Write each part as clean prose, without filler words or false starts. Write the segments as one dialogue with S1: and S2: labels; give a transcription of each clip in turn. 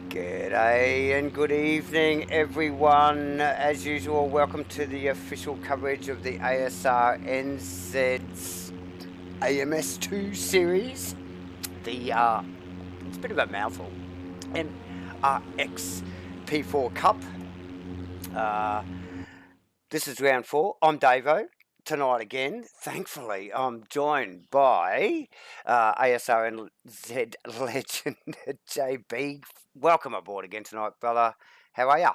S1: G'day and good evening, everyone. As usual, welcome to the official coverage of the ASR-NZ's AMS2 series. It's a bit of a mouthful. MRX P4 Cup. This is round 4. I'm Davo. Tonight again, thankfully, I'm joined by ASRNZ legend JB. Welcome aboard again tonight, brother. How are ya?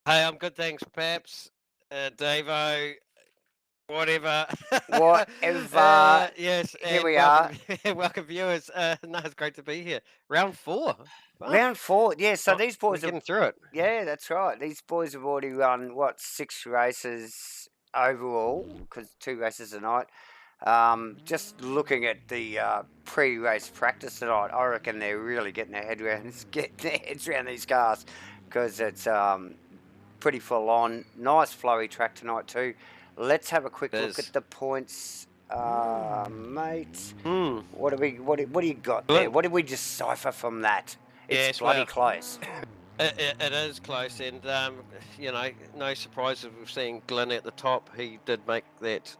S2: Hey, I'm good, thanks, Paps. Davo, whatever.
S1: Whatever.
S2: Yes,
S1: Here
S2: and
S1: we are.
S2: welcome viewers. No, it's great to be here. Round 4. Fuck.
S1: Round 4. Yeah, so
S2: Oh,
S1: these
S2: we're
S1: boys have...
S2: getting through it.
S1: Yeah, that's right. These boys have already run, 6 races overall, because 2 races a night. Just looking at the pre-race practice tonight, I reckon they're really getting their heads around these cars, because it's pretty full on. Nice flowy track tonight too. Let's have a quick look at the points, mate. What do you got there? What did we decipher from that? It's bloody close.
S2: It is close, and you know, no surprise if we've seen Glyn at the top. He did make that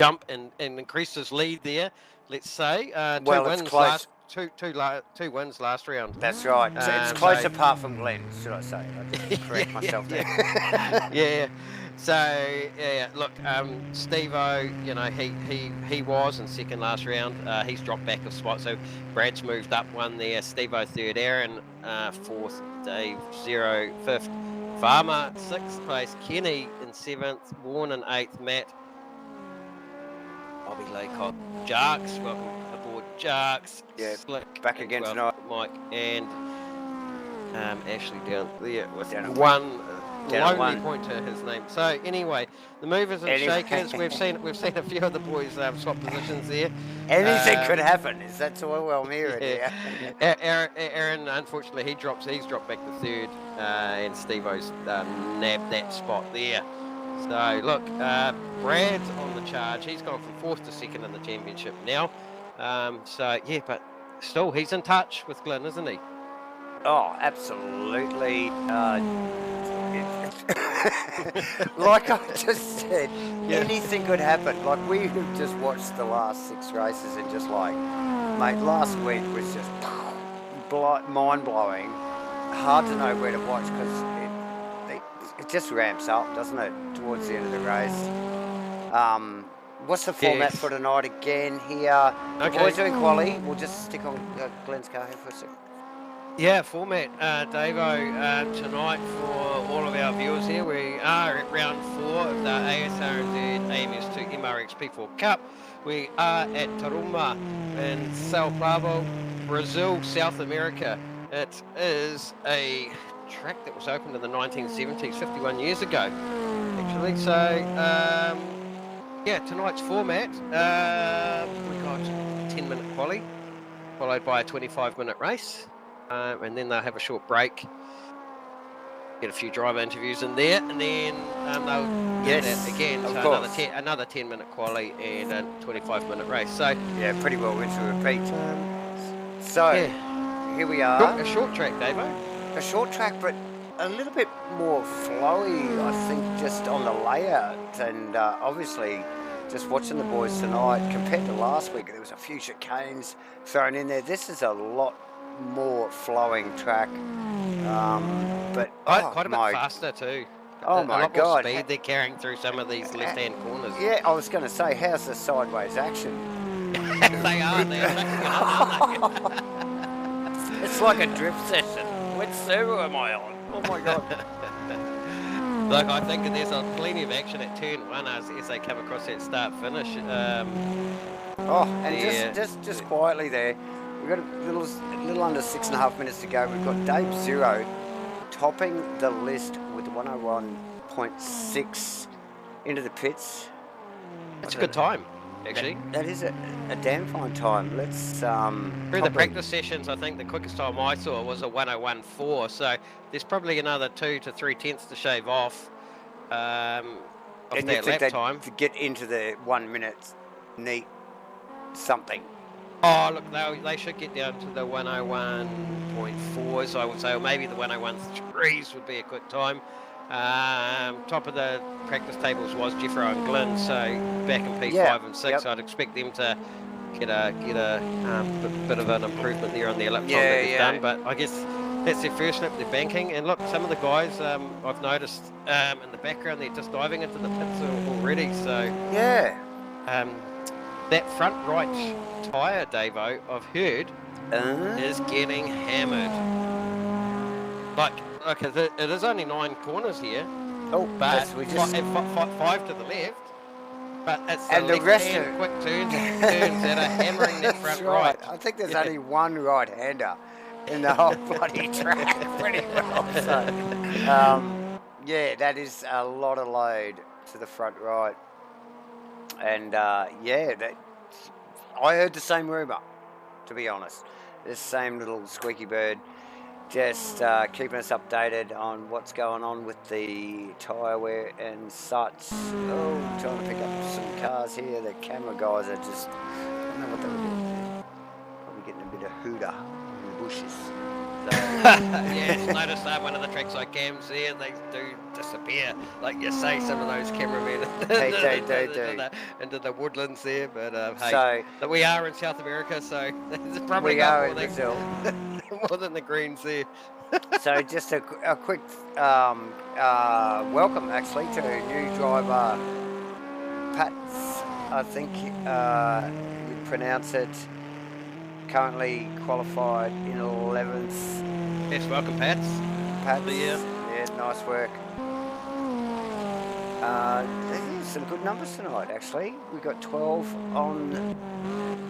S2: jump and increased his lead there. Let's say
S1: Well, it's close.
S2: Two wins last round.
S1: That's right. It's close apart from Glenn, should I say? I just correct myself there.
S2: Yeah. So yeah, look, Steve-O, you know, he was in second last round. He's dropped back a spot, so Brad's moved up one there. Steve-O third, Aaron fourth, Dave 0 fifth, Farmer sixth place, Kenny in seventh, Warren in eighth, Matt, Bobby Laycock, Jarks, welcome aboard, Jarks.
S1: Yeah,
S2: Slick,
S1: back again tonight.
S2: Mike and Ashley down there with one lonely point to his name. So anyway, the movers and shakers, we've seen a few of the boys swap positions there.
S1: Anything could happen. Is that well mirrored?
S2: Yeah. Aaron, unfortunately, he's dropped back to third, and Steve-O's nabbed that spot there. So look, Brad's on the charge. He's gone from fourth to second in the championship now. So yeah, but still, he's in touch with Glyn, isn't he?
S1: Oh, absolutely. Like I just said, anything could happen. Like, we have just watched the last 6 races and just like, mate, last week was just mind-blowing. Hard to know where to watch because it just ramps up, doesn't it, towards the end of the race. What's the format for tonight again here? The boys doing quali. We'll just stick on Glenn's car here for a second.
S2: Yeah, format, Davo, tonight for all of our viewers here, we are at round 4 of the ASR-NZ AMS2 MRX P4 Cup. We are at Taruma in Sao Paulo, Brazil, South America. It is a track that was opened in the 1970s, 51 years ago, actually. So, yeah, tonight's format, we got 10-minute quali, followed by a 25-minute race. And then they'll have a short break, get a few driver interviews in there, and then they'll get that again. So another 10-minute quali and a 25-minute race. So
S1: yeah, pretty well rinse and repeat. Here we are.
S2: A short track, Davo.
S1: A short track, but a little bit more flowy, I think, just on the layout. And obviously, just watching the boys tonight, compared to last week, there was a few chicanes thrown in there. This is a lot more flowing track, but
S2: quite a bit faster too.
S1: Oh my God!
S2: More speed they're carrying through some of these left-hand corners.
S1: Yeah, I was going to say, how's the sideways action?
S2: They are. They're picking it up, aren't they?
S1: It's like a drift session. Which server am I on? Oh my God!
S2: Look, I think there's plenty of action at turn 1 as they come across that start-finish.
S1: Just quietly there. We've got a little under 6.5 minutes to go. We've got Dave 0 topping the list with 101.6 into the pits.
S2: That's a good time, actually.
S1: That is a damn fine time. Let's
S2: through the practice sessions, I think the quickest time I saw was a 101.4. So there's probably another 2 to 3 tenths to shave off of that lap time
S1: to get into the 1 minute neat something.
S2: Oh, look, they should get down to the 101.4s, I would say, or maybe the 101.3s would be a good time. Top of the practice tables was Jeffro and Glynn, so back in P5
S1: Yeah,
S2: and 6,
S1: yep.
S2: I'd expect them to get a bit of an improvement there on their lap time
S1: Yeah,
S2: that they've
S1: yeah.
S2: done. But I guess that's their first lap, they're banking. And look, some of the guys I've noticed in the background, they're just diving into the pits already. So
S1: Yeah.
S2: that front right tyre, Davo, I've heard, is getting hammered. Like it is only 9 corners here.
S1: Oh,
S2: but
S1: we just...
S2: five to the left. But it's
S1: and the rest of
S2: quick turns that are hammering that front right.
S1: I think there's only one right-hander in the whole bloody track, pretty well. So, yeah, that is a lot of load to the front right. And yeah, I heard the same rumour, to be honest. The same little squeaky bird, just keeping us updated on what's going on with the tyre wear and such. Oh, trying to pick up some cars here. The camera guys are just, I don't know what they were doing. Probably getting a bit of hooter in the bushes. So.
S2: Yeah, noticed one of the tracks like Cam's there, they do disappear. Like you say, some of those cameramen into the woodlands there. But hey, so, we are in South America, so there's probably more than the greens there.
S1: So just a quick welcome actually to new driver Pats, I think you pronounce it. Currently qualified in 11th.
S2: Yes, welcome Pats.
S1: Yeah, nice work. There's some good numbers tonight actually. We got 12 on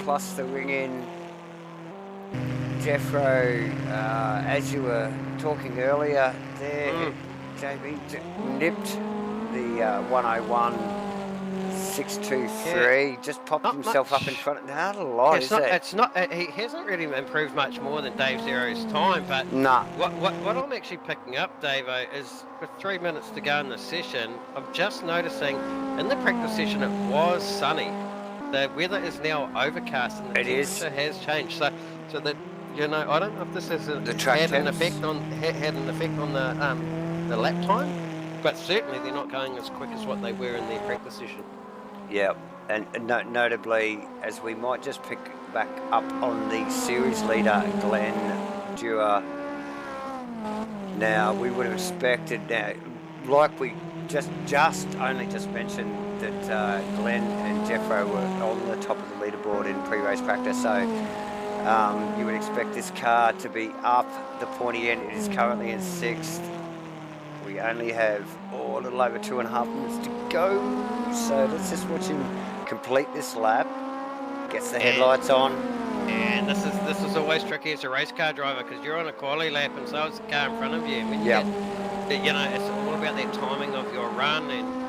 S1: plus the ring in. Jeffro, as you were talking earlier there, JB nipped the 101.623, just popped himself up in front. Not a lot, is it?
S2: It's not. He hasn't really improved much more than Dave Zero's time, but what I'm actually picking up, Davo, is with 3 minutes to go in the session, I'm just noticing in the practice session it was sunny. The weather is now overcast and the temperature has changed. So that. You know, I don't know if this has had an effect on the lap time, but certainly they're not going as quick as what they were in their practice session.
S1: Yeah, and notably, as we might just pick back up on the series leader, Glenn Dewar. Now, we would have expected, like we just mentioned, that Glenn and Jeffro were on the top of the leaderboard in pre-race practice, so you would expect this car to be up the pointy end. It is currently in 6th. We only have a little over 2.5 minutes to go. So let's just watch him complete this lap. Gets the headlights on.
S2: And this is always tricky as a race car driver because you're on a quali lap and so is the car in front of you. When you it's all about that timing of your run and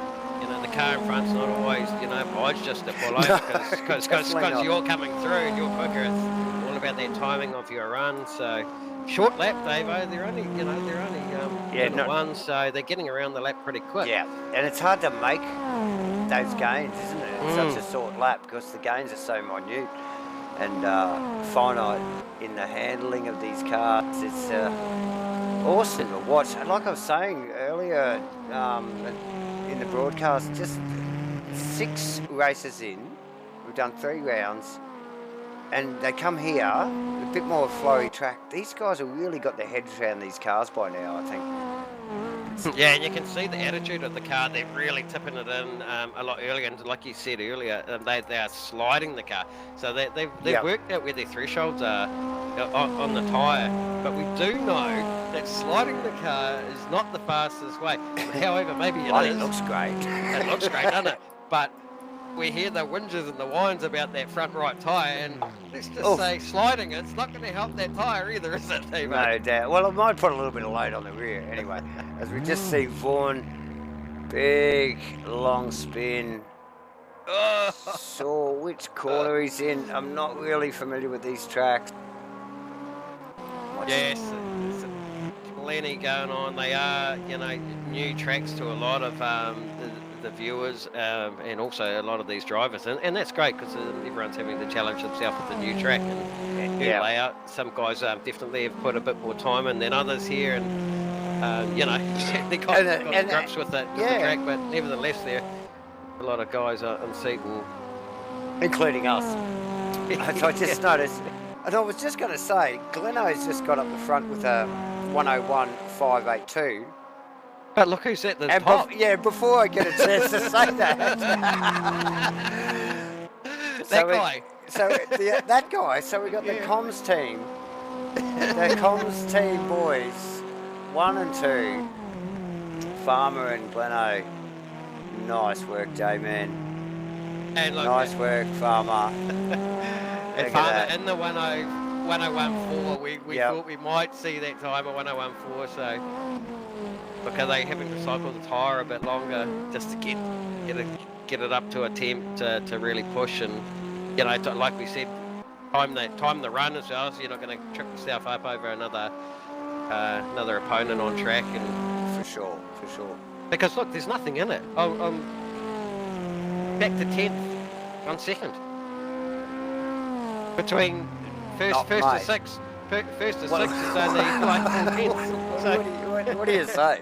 S2: the car in front's not always obliged just to follow because you're coming through and you're quicker. It's all about that timing of your run. So short lap, Davo. They're only ones, so they're getting around the lap pretty quick.
S1: Yeah, and it's hard to make those gains, isn't it? It's such a short lap because the gains are so minute and finite in the handling of these cars. It's awesome to watch. Like I was saying earlier in the broadcast, just 6 races in, we've done 3 rounds, and they come here, a bit more flowy track. These guys have really got their heads around these cars by now, I think.
S2: Yeah, and you can see the attitude of the car. They're really tipping it in a lot earlier, and like you said earlier, they are sliding the car. So they've worked out where their thresholds are on the tyre. But we do know that sliding the car is not the fastest way. However, maybe it is.
S1: It looks great.
S2: It looks great, doesn't it? But we hear the whinges and the whines about that front right tyre, and let's just say sliding it's not going to help that tyre either, is it, Steve?
S1: No doubt. Well, it might put a little bit of load on the rear anyway. As we just see Vaughan, big long spin. So which corner he's in? I'm not really familiar with these tracks.
S2: Yes, there's plenty going on. They are, new tracks to a lot of the viewers and also a lot of these drivers, and that's great because everyone's having to challenge themselves with the new track and new layout. Some guys definitely have put a bit more time in than others here, and they got to grips with the track, but nevertheless, there a lot of guys on seat,
S1: including us. I just noticed, and I was just going to say, Gleno's just got up the front with a 101.582.
S2: But look who's at the
S1: and
S2: top.
S1: Before I get a chance to say that.
S2: That guy.
S1: That guy. So we got the comms team. The comms team boys, 1 and 2. Farmer and Gleno. Nice work, J-Man.
S2: And look,
S1: nice work, Farmer.
S2: And Farmer in the 101.4. We thought we might see that time at 101.4, so look, are they having to cycle the tyre a bit longer just to get it up to a temp to really push, and like we said, time the run as well, so you're not going to trip yourself up over another opponent on track. And
S1: for sure.
S2: Because look, there's nothing in it. Back to 10th, 1 second between first to 6th. First to 6th is only like 4 tenths. So
S1: what do you say?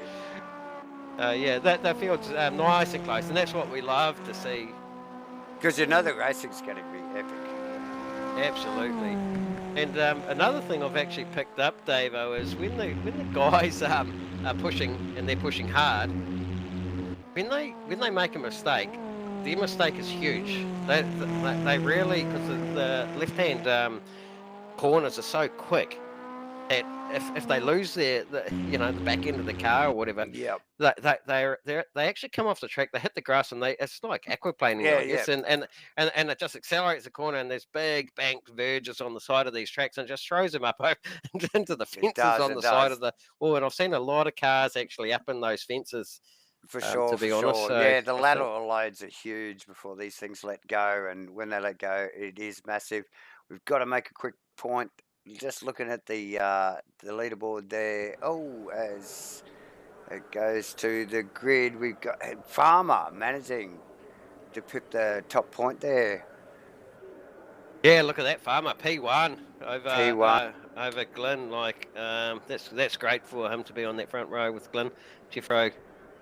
S2: That field's nice and close, and that's what we love to see.
S1: Because the racing's going to be epic.
S2: Absolutely. And another thing I've actually picked up, Davo, is when the guys are pushing, and they're pushing hard, when they make a mistake, their mistake is huge. They really, because the left-hand corners are so quick that if they lose the back end of the car or whatever, they actually come off the track, they hit the grass, and it's like aquaplaning, I guess, and it just accelerates the corner, and there's big banked verges on the side of these tracks, and just throws them up into the fences on the side of the wall. And I've seen a lot of cars actually up in those fences.
S1: For sure, to be honest. So the lateral loads are huge before these things let go, and when they let go, it is massive. We've got to make a quick point. Just looking at the leaderboard there. As it goes to the grid, we've got Farmer managing to pick the top point there.
S2: Yeah, look at that, Farmer P1 over Glenn. Like that's great for him to be on that front row with Glenn, Jeffro,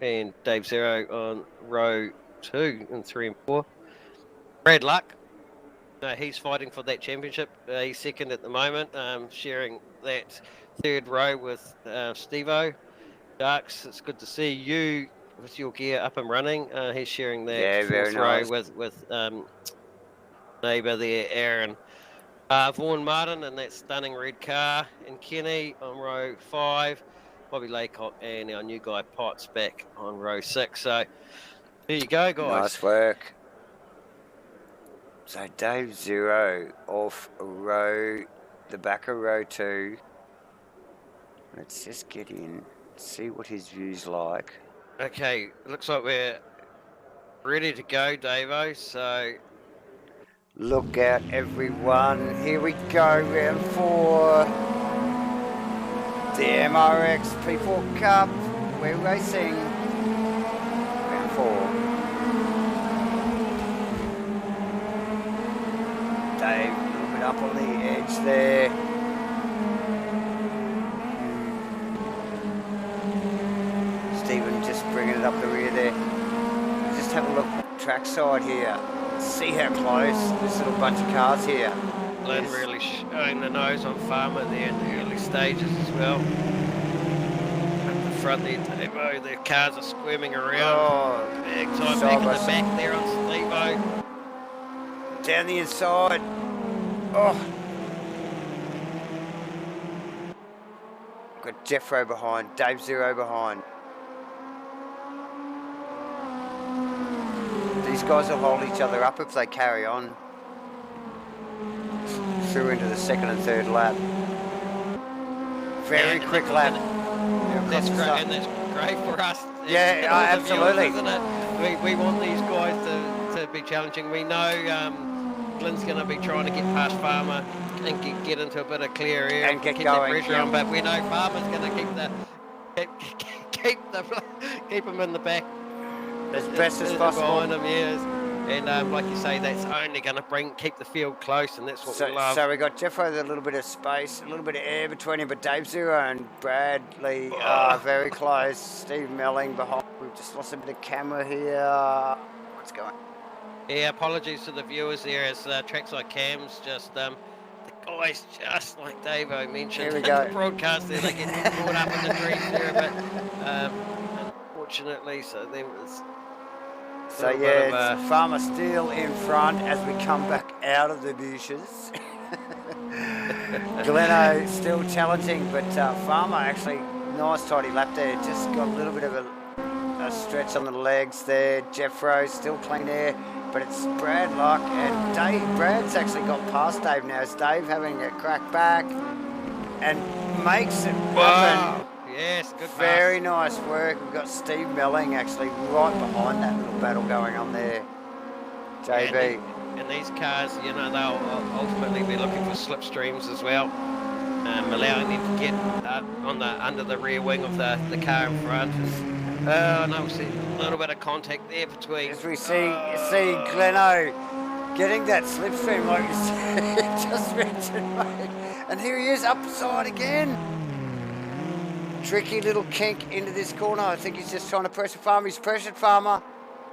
S2: and Dave Zero on row 2 and 3 and 4. Brad Luck, he's fighting for that championship. He's second at the moment, sharing that third row with Steve-O. Darks, it's good to see you with your gear up and running. He's sharing that fourth row with neighbour there, Aaron. Vaughan Martin in that stunning red car, and Kenny on row 5. Bobby Laycock and our new guy Potts back on row 6. So there you go, guys.
S1: Nice work. So Dave Zero off the back of row 2. Let's just get in, see what his view's like.
S2: Okay, looks like we're ready to go, Davo. So
S1: look out, everyone. Here we go, round 4. The MRX P4 Cup. We're racing. Round 4. Dave, a little bit up on the edge there. Stephen just bringing it up the rear there. Just have a look trackside here. See how close this little bunch of cars here.
S2: Glenn really showing the nose on Farmer there in the early stages as well. At the front there, Steve-O, the cars are squirming around. Big time back in the back there on Steve-O.
S1: Down the inside. Got Jeffro behind, Dave Zero behind. These guys will hold each other up if they carry on through into the second and third lap. Very quick lap.
S2: That's great, and that's great for us.
S1: Absolutely.
S2: Viewers, isn't it? We want these guys to be challenging. We know Glenn's going to be trying to get past Farmer and get into a bit of clear air
S1: and keep
S2: going, that pressure on, but we know Farmer's going to keep him in the back.
S1: as best as possible.
S2: Behind them, yes. And like you say, that's only going to keep the field close, and that's what we love.
S1: So we got Jeffro with a little bit of space, a little bit of air between him, but Dave Zero and Bradley are very close. Steve Melling behind. We've just lost a bit of camera here. What's going on?
S2: Yeah, apologies to the viewers there as trackside cams just, the guys, just like Davo mentioned in the broadcast there, they get caught up in the trees there, but unfortunately, so there was...
S1: So yeah, it's Farmer still in front as we come back out of the bushes. Gleno still challenging, but Farmer actually, nice tidy lap there, just got a little bit of a stretch on the legs there. Jeffro still clean air, but it's Brad Luck and Dave. Brad's actually got past Dave now. It's Dave having a crack back and makes it happen.
S2: Yes, good
S1: Very nice work. We've got Steve Melling actually right behind that little battle going on there. JB.
S2: And these cars, you know, they'll ultimately be looking for slipstreams as well, allowing them to get under the rear wing of the car in front. And obviously a little bit of contact there between.
S1: As we see Gleno getting that slipstream like you said, just mentioned, mate. And here he is upside again. Tricky little kink into this corner. I think he's just trying to pressure Farmer. He's pressured Farmer.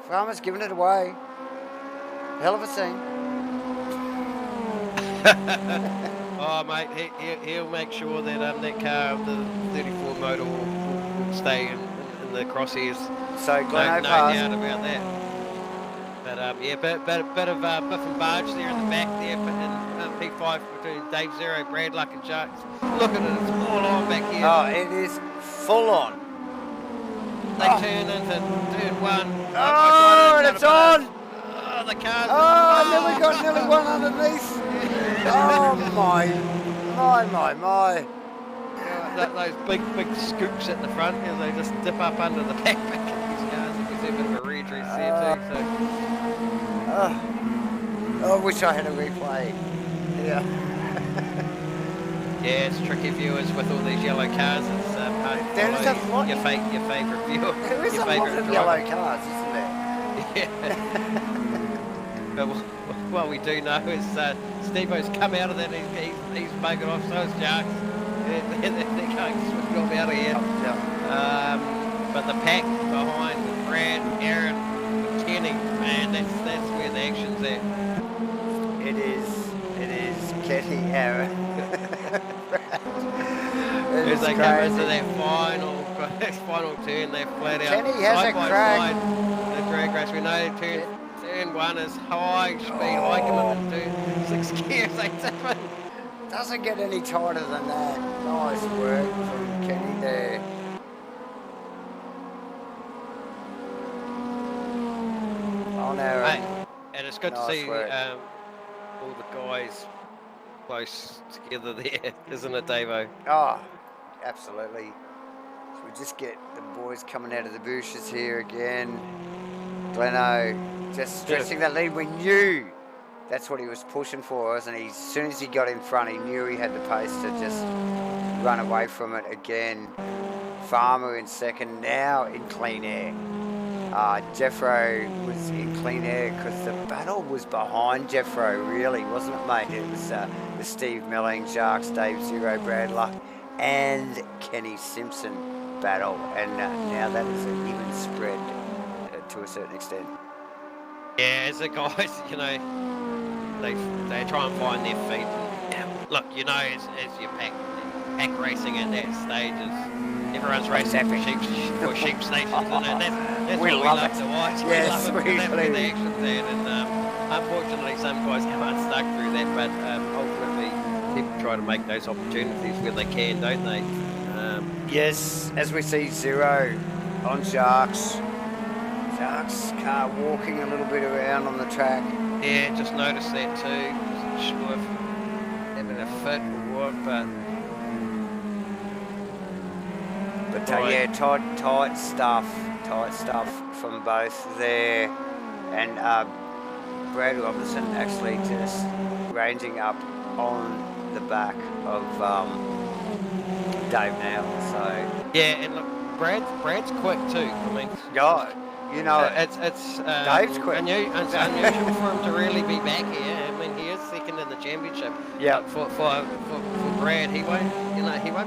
S1: Farmer's giving it away. Hell of a scene.
S2: Oh, mate, he'll make sure that that car, the 34 motor, will stay in the crosshairs.
S1: So Gleno
S2: no doubt about that. But yeah, bit of biff and barge there in the back there, but in P5 between Dave Zero, Brad Luck and Sharks. Look at it, it's all on back here.
S1: Oh, it is full on.
S2: They turn into turn one.
S1: Oh, and it's on.
S2: Oh, the car's
S1: and then we got nearly one underneath. Oh my.
S2: Those big scoops at the front, you know, they just dip up under the backpack of these cars. You can see a bit of a redress there too.
S1: I wish I had a replay. Yeah.
S2: Yeah, it's tricky viewers with all these yellow cars. It's
S1: There's
S2: your favourite viewer.
S1: There is a lot of yellow cars, isn't there?
S2: Yeah. But what we do know is Steve-O's come out of that. He's buggered off. So is Sharks. They're going swiftly off out of here. But the pack behind Brad, Aaron, Kenny, man, that's where the action's at.
S1: It is Kenny, Aaron.
S2: As they come into that final turn, they're flat out.
S1: Kenny has a crack.
S2: The drag race, we know turn one is high speed, high commitment to 6 gears, 8-7.
S1: Doesn't get any tighter than that. Nice work from Kenny there. On Aaron.
S2: And it's good to see all the guys close together there, isn't it, Davo?
S1: Oh, absolutely. So we just get the boys coming out of the bushes here again. Gleno just stretching that lead. We knew that's what he was pushing for, wasn't he? As soon as he got in front, he knew he had the pace to just run away from it again. Farmer in second, now in clean air. Jeffro was in clean air because the battle was behind Jeffro, really, wasn't it, mate? It was the Steve Melling, Sharks, Dave Zero, Brad Luck, and Kenny Simpson battle. And now that is an even spread to a certain extent.
S2: Yeah, as the guys, you know, they try and find their feet. And, look, you know, as you pack racing at that stage is everyone's racing for sheep stations, and that's what we love to watch.
S1: Yes, we
S2: love it. The action's there, and unfortunately, some guys can't stuck through that, but ultimately, people try to make those opportunities where they can, don't they?
S1: Yes, as we see Zero on Sharks. Sharks car walking a little bit around on the track.
S2: Yeah, just noticed that too. Wasn't sure if having a fit or what, but
S1: yeah, tight stuff from both there, and Brad Robinson actually just ranging up on the back of Dave now. So
S2: yeah, and look, Brad's quick too. I mean,
S1: You know it.
S2: It's
S1: Dave's quick.
S2: it's unusual for him to really be back here. I mean, he is second in the championship.
S1: Yeah.
S2: But for Brad, he won't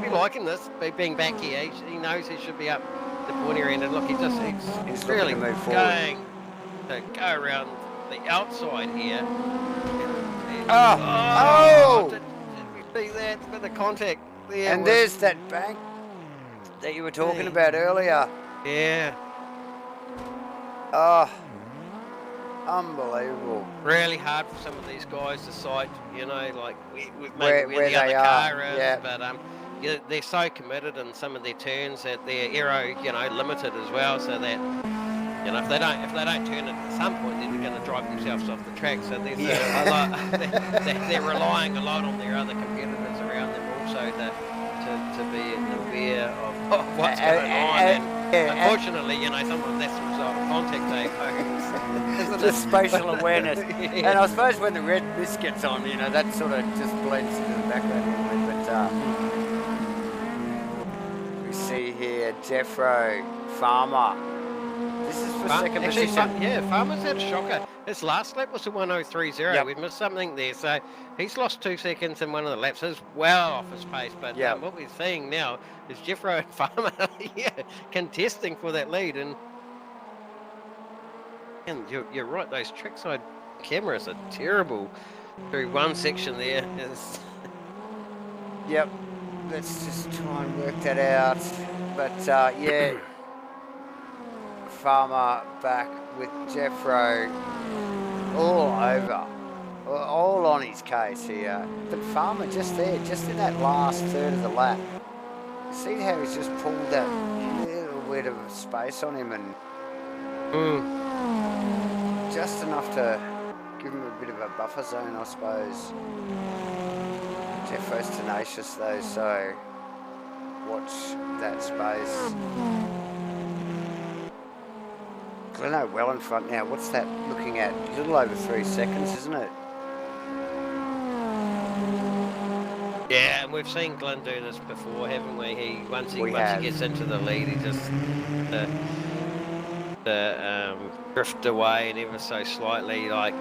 S2: be liking this being back here. He knows he should be up the pointy end, and look, he's
S1: He's
S2: really
S1: looking to move forward.
S2: going to go around the outside here.
S1: Oh!
S2: Did we see that? With the contact there.
S1: And there's that bank that you were talking about earlier.
S2: Yeah.
S1: Oh, unbelievable.
S2: Really hard for some of these guys to sight, like
S1: Where
S2: the
S1: they
S2: other
S1: are,
S2: car is,
S1: yeah.
S2: but they're so committed in some of their turns that they're aero, limited as well, so that if they don't turn it at some point, then they're going to drive themselves off the track. So there's a lot. They're relying a lot on their other competitors around them also to be aware of what's going on. Unfortunately, sometimes that's the result of contact, Dave.
S1: The spatial awareness.
S2: Yeah.
S1: And I suppose when the red mist gets on, that sort of just blends into the background a little bit. But we see here Jeffro, Farmer. This is for second position.
S2: Farmer's had a shocker. His last lap was a 1:03.0.
S1: Yep.
S2: We've missed something there, so he's lost 2 seconds in one of the laps. He's well off his pace, but what we're seeing now is Jeffro and Farmer contesting for that lead. And you're right, those trackside cameras are terrible. Through one section there is.
S1: Yep. Let's just try and work that out. But Farmer back with Jeffro all over, all on his case here. But Farmer just there, just in that last third of the lap. See how he's just pulled that little bit of space on him and just enough to give him a bit of a buffer zone, I suppose. Jeffro's tenacious though, so watch that space. Glenno well in front now. What's that looking at? A little over 3 seconds, isn't it?
S2: Yeah, and we've seen Glenn do this before, haven't we? Once he gets into the lead, he just drift away and ever so slightly, like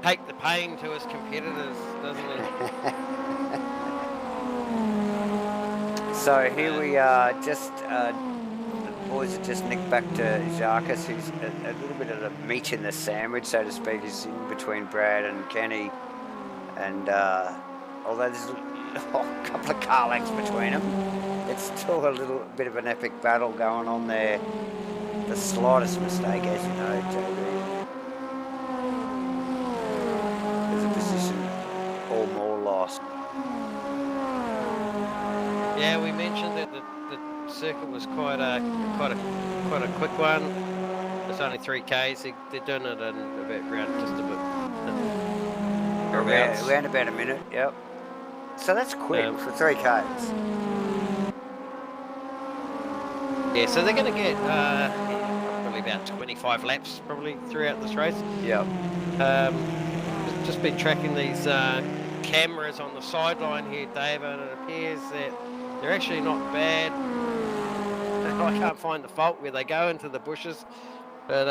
S2: take the pain to his competitors, doesn't he?
S1: So here we are, just the boys have just nicked back to Jacques, who's a little bit of the meat in the sandwich, so to speak. He's in between Brad and Kenny, and although there's a couple of car lengths between them, it's still a little bit of an epic battle going on there. The slightest mistake, as you know, JB, there's a position or more lost.
S2: Yeah, we mentioned that the circuit was quite a quick one. It's only 3Ks. They're doing it in
S1: around about a minute. Yep. So that's quick for 3Ks.
S2: Yeah, so they're going to get probably about 25 laps probably throughout this race.
S1: Yep.
S2: Just been tracking these cameras on the sideline here, Dave, and it appears that they're actually not bad. I can't find the fault where they go into the bushes, but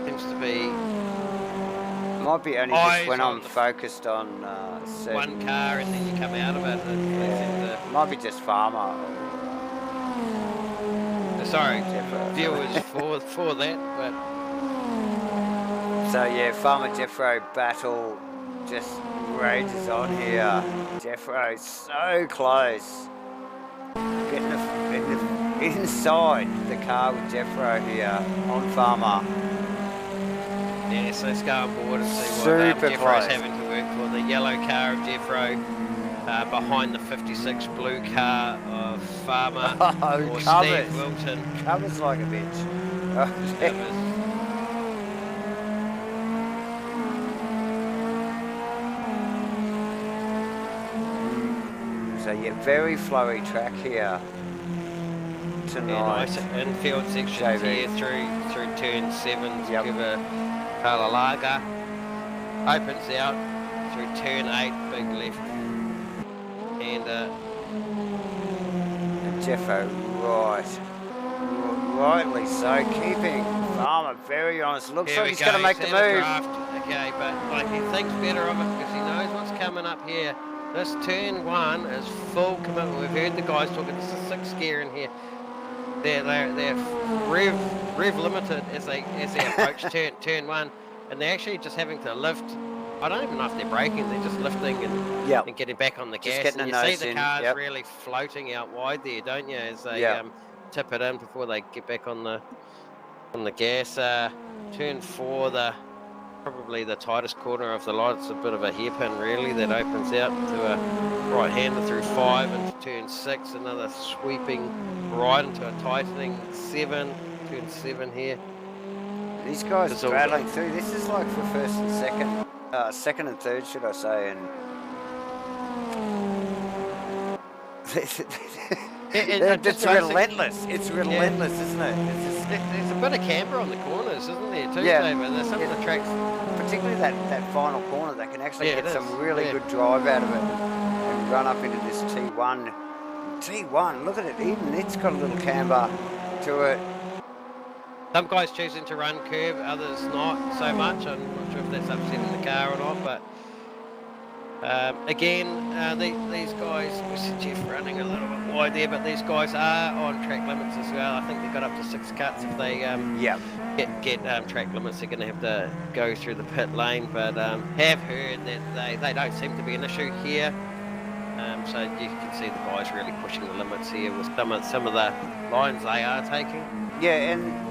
S2: seems to be.
S1: Might be only just when I'm focused on
S2: one car and then you come out of it.
S1: Might be just Farmer.
S2: Sorry, viewers for that, but.
S1: So yeah, Farmer Jeffro battle just rages on here. Jeffro's so close. Getting inside the car with Jeffro here on Farmer.
S2: Yeah, so let's go on board and see what
S1: Super
S2: Jeffro's
S1: close.
S2: having to work for. The yellow car of Jeffro behind the 56 blue car of Farmer or Steve Wilton.
S1: Covers like a bitch. So yeah, very flowy track here tonight.
S2: Yeah, nice infield sections here through turn 7 to give a Kalalaga. Opens out through turn 8, big left. And
S1: Jeffo, rightly so, keeping Farmer very honest. Looks
S2: Here
S1: like
S2: we
S1: he's
S2: go.
S1: going to make the
S2: He's had a
S1: move.
S2: draft. Okay, but like he thinks better of it because he knows what's coming up here. This turn 1 is full commitment. We've heard the guys talking. This is 6th gear in here. They're rev limited as they approach turn 1, and they're actually just having to lift. I don't even know if they're braking. They're just lifting and getting back on the
S1: Just
S2: gas.
S1: getting
S2: And
S1: a
S2: you see
S1: nose
S2: the
S1: in,
S2: cars
S1: yep.
S2: really floating out wide there, don't you? As they tip it in before they get back on the gas. Turn 4, probably the tightest corner of the lot. It's a bit of a hairpin really that opens out to a right-hander through 5 into turn 6. Another sweeping right into a tightening 7. Turn 7 here.
S1: These guys straddling through. This is like for first and second and third, should I say? And it's relentless. It's relentless, isn't it?
S2: There's a bit of camber on the corners, isn't there, too,
S1: Yeah.
S2: David? There's some of the tracks,
S1: particularly that final corner, they can actually get some really
S2: Yeah.
S1: good drive out of it and run up into this T1. T1, look at it, even it's got a little camber to it.
S2: Some guys choosing to run curb, others not so much. I'm not sure if that's upsetting the car or not, but again, these guys, we see Jeff running a little bit wide there, but these guys are on track limits as well. I think they've got up to 6 cuts. If they get track limits, they're going to have to go through the pit lane, but have heard that they don't seem to be an issue here. So you can see the guys really pushing the limits here with some of the lines they are taking.
S1: Yeah, and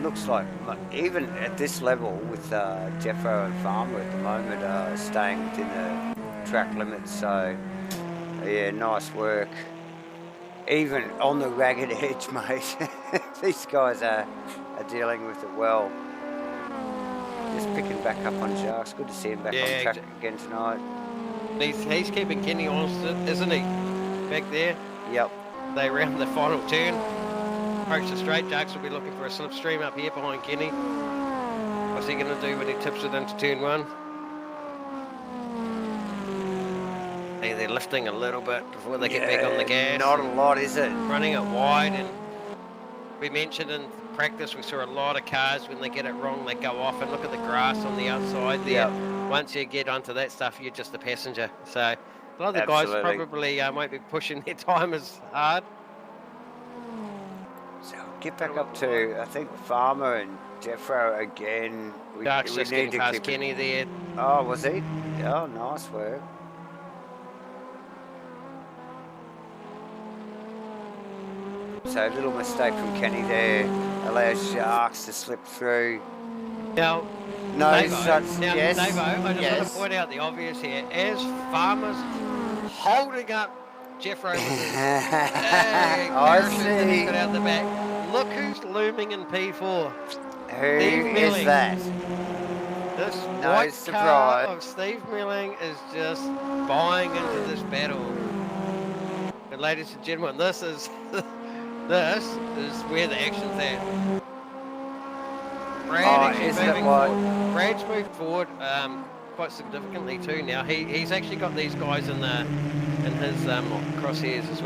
S1: looks like even at this level with Jeffro and Farmer at the moment staying within the track limits. So yeah, nice work. Even on the ragged edge, mate. These guys are dealing with it well. Just picking back up on Sharks. Good to see him back on track again tonight.
S2: He's keeping Kenny honest, isn't he? Back there.
S1: Yep.
S2: They round the final turn. Approach the straight. Sharks will be looking for a slipstream up here behind Kenny. What's he going to do when he tips it into turn 1? Hey, they're lifting a little bit before they get back on the gas.
S1: Not a lot, is it?
S2: Running it wide, and we mentioned in practice we saw a lot of cars when they get it wrong, they go off and look at the grass on the outside there. Yep. Once you get onto that stuff, you're just a passenger. So a lot of the guys probably won't be pushing their time as hard.
S1: So get back up to, I think, Farmer and Jeffro again.
S2: We need to past Kenny there.
S1: Oh, was he? Oh, nice work. So a little mistake from Kenny there allows Sharks to slip through.
S2: Now,
S1: Davo,
S2: I just want to point out the obvious here. As Farmer's holding up Jeffro with his parachute he's got out the back, look who's looming in P4.
S1: Who is that?
S2: This white car of Steve Milling is just buying into this battle. And ladies and gentlemen, this is where the action's at. Brad's moved forward quite significantly too now. He's actually got these guys in his crosshairs as well.